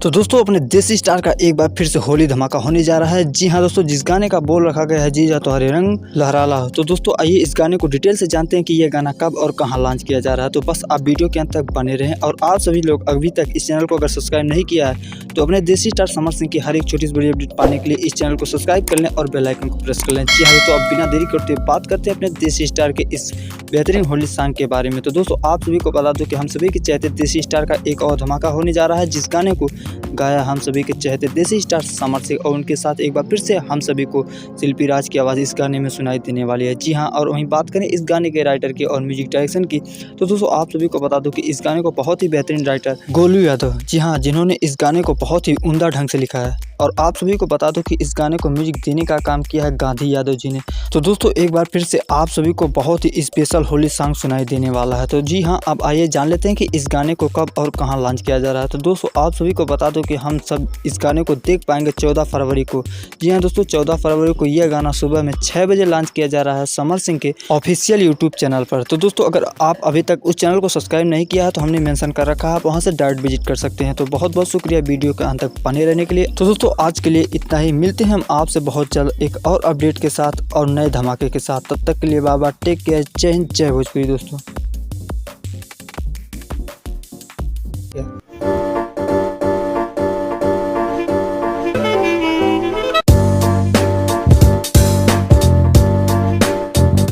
तो दोस्तों अपने देसी स्टार का एक बार फिर से होली धमाका होने जा रहा है। जी हाँ दोस्तों, जिस गाने का बोल रखा गया है जीजा तुम्हारे रंग लहराला। तो दोस्तों आइए इस गाने को डिटेल से जानते हैं कि यह गाना कब और कहां लॉन्च किया जा रहा है। तो बस आप वीडियो के अंत तक बने रहें। और आप सभी लोग अभी तक इस चैनल को अगर सब्सक्राइब नहीं किया है तो अपने देसी स्टार समर सिंह की हर एक छोटी से बड़ी अपडेट पाने के लिए इस चैनल को सब्सक्राइब कर लें और बेल आइकन को प्रेस कर लें। जी हाँ दोस्तों, अब बिना देरी करते हुए बात करते हैं अपने देसी स्टार के इस बेहतरीन होली सॉन्ग के बारे में। तो दोस्तों आप सभी को बता दो कि हम सभी के चाहते देसी स्टार का एक और धमाका होने जा रहा है, जिस गाने को गाया हम सभी के चाहते देसी स्टार समर सिंह, और उनके साथ एक बार फिर से हम सभी को शिल्पी राज की आवाज़ इस गाने में सुनाई देने वाली है। जी हाँ, और वहीं बात करें इस गाने के राइटर की और म्यूजिक डायरेक्शन की, तो दोस्तों आप सभी को बता दो कि इस गाने को बहुत ही बेहतरीन राइटर गोलू यादव, जी हाँ, जिन्होंने इस गाने को बहुत ही उम्दा ढंग से लिखा है। और आप सभी को बता दो कि इस गाने को म्यूजिक देने का काम किया है गांधी यादव जी ने। तो दोस्तों एक बार फिर से आप सभी को बहुत ही स्पेशल होली सॉन्ग सुनाई देने वाला है। तो जी हाँ, अब आइए जान लेते हैं कि इस गाने को कब और कहां लॉन्च किया जा रहा है। तो दोस्तों आप सभी को बता दो कि हम सब इस गाने को देख पाएंगे 14 फरवरी को। जी हाँ दोस्तों, 14 फरवरी को यह गाना सुबह में 6 बजे लॉन्च किया जा रहा है समर सिंह के ऑफिशियल यूट्यूब चैनल पर। तो दोस्तों अगर आप अभी तक उस चैनल को सब्सक्राइब नहीं किया है तो हमने मेंशन कर रखा है, आप वहां से डायरेक्ट विजिट कर सकते हैं। तो बहुत बहुत शुक्रिया वीडियो के अंत तक बने रहने के लिए। तो दोस्तों आज के लिए इतना ही, मिलते हैं हम आपसे बहुत जल्द एक और अपडेट के साथ और नए धमाके के साथ। तब तक के लिए बाबा टेक केयर, जय हिंद, जय भोजपुरी दोस्तों।